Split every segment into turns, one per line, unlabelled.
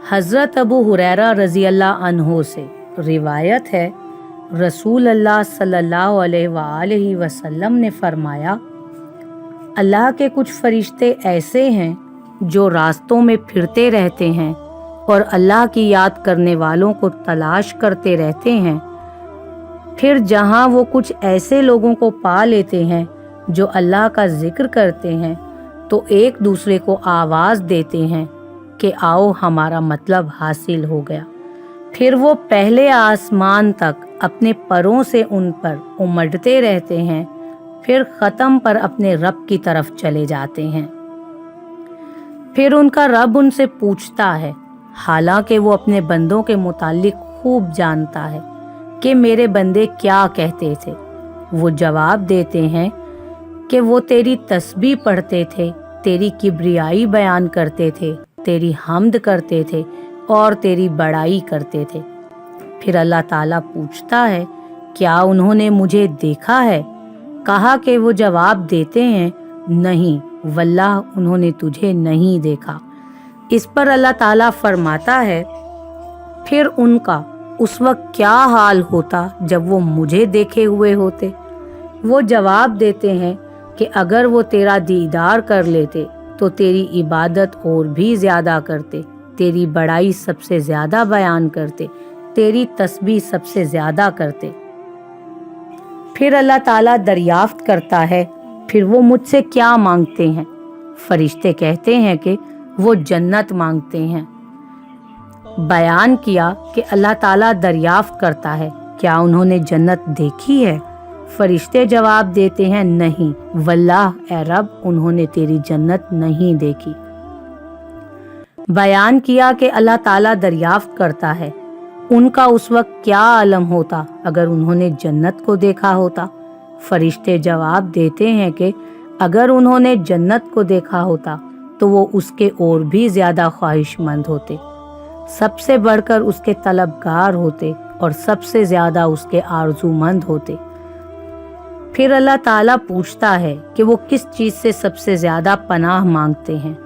हज़रत अबू हुरैरा रज़ी अल्लाह अन्हो से रिवायत है, रसूल अल्लाह सल्लल्लाहु अलैहि वसल्लम ने फरमाया, अल्लाह के कुछ फरिश्ते ऐसे हैं जो रास्तों में फिरते रहते हैं और अल्लाह की याद करने वालों को तलाश करते रहते हैं। फिर जहाँ वो कुछ ऐसे लोगों को पा लेते हैं जो अल्लाह का जिक्र करते हैं तो एक दूसरे को आवाज़ देते हैं कि आओ हमारा मतलब हासिल हो गया। फिर वो पहले आसमान तक अपने परों से उन पर उमड़ते रहते हैं, फिर ख़त्म पर अपने रब की तरफ चले जाते हैं। फिर उनका रब उनसे पूछता है, हालांकि वो अपने बंदों के मुतालिक खूब जानता है कि मेरे बंदे क्या कहते थे। वो जवाब देते हैं कि वो तेरी तस्बीह पढ़ते थे, तेरी किब्रियाई बयान करते थे, तेरी हम्द करते थे और तेरी बड़ाई करते थे। फिर अल्लाह ताला पूछता है, क्या उन्होंने मुझे देखा है? कहा कि वो जवाब देते हैं, नहीं वल्लाह उन्होंने तुझे नहीं देखा। इस पर अल्लाह ताला फरमाता है, फिर उनका उस वक्त क्या हाल होता जब वो मुझे देखे हुए होते? वो जवाब देते हैं कि अगर वो तेरा दीदार कर लेते तो तेरी इबादत और भी ज़्यादा करते, तेरी बड़ाई सबसे ज़्यादा बयान करते, तेरी तस्बीह सबसे ज़्यादा करते। फिर अल्लाह ताला दरियाफ्त करता है, फिर वो मुझसे क्या मांगते हैं? फरिश्ते कहते हैं कि वो जन्नत मांगते हैं। बयान किया कि अल्लाह ताला दरियाफ्त करता है, क्या उन्होंने जन्नत देखी है? फरिश्ते जवाब देते हैं, नहीं वल्लाह ए रब उन्होंने तेरी जन्नत नहीं देखी। बयान किया कि अल्लाह ताला दरियाफ्त करता है, उनका उस वक्त क्या आलम होता अगर उन्होंने जन्नत को देखा होता? फरिश्ते जवाब देते हैं कि अगर उन्होंने जन्नत को देखा होता तो वो उसके और भी ज़्यादा ख्वाहिशमंद होते, सबसे बढ़कर उसके तलबगार होते और सबसे ज़्यादा उसके आरज़ूमंद होते। फिर अल्लाह ताला पूछता है कि वो किस चीज़ से सबसे ज़्यादा पनाह मांगते हैं?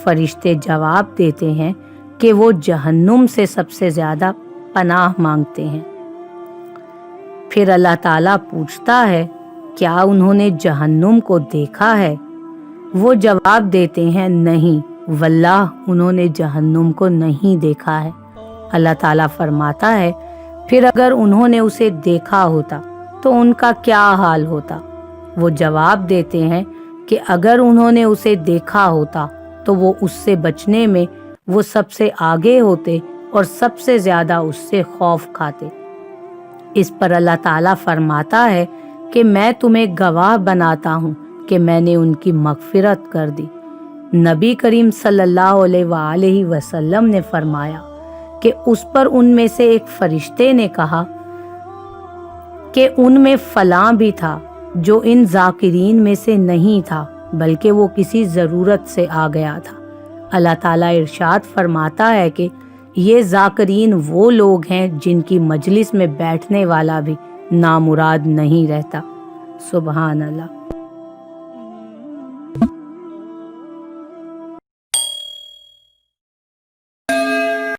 फरिश्ते जवाब देते हैं कि वो जहन्नुम से सबसे ज़्यादा पनाह मांगते हैं। फिर अल्लाह ताला पूछता है, क्या उन्होंने जहन्नुम को देखा है? वो जवाब देते हैं, नहीं वल्लाह उन्होंने जहन्नुम को नहीं देखा है। अल्लाह ताला फरमाता है, फिर अगर उन्होंने उसे देखा होता तो उनका क्या हाल होता? वो जवाब देते हैं कि अगर उन्होंने उसे देखा होता तो वो उससे बचने में वो सबसे आगे होते और सबसे ज़्यादा उससे खौफ खाते। इस पर अल्लाह ताला फरमाता है कि मैं तुम्हें गवाह बनाता हूँ कि मैंने उनकी मग़फ़िरत कर दी। नबी करीम सल्लल्लाहु अलैहि वसल्लम ने फरमाया कि उस पर उनमें से एक फरिश्ते ने कहा कि उनमें फलां भी था जो इन ज़ाकिरीन में से नहीं था बल्कि वो किसी ज़रूरत से आ गया था। अल्लाह ताला इरशाद फरमाता है कि ये ज़ाकिरीन वो लोग हैं जिनकी मजलिस में बैठने वाला भी नामुराद नहीं रहता। सुबहान अल्लाह।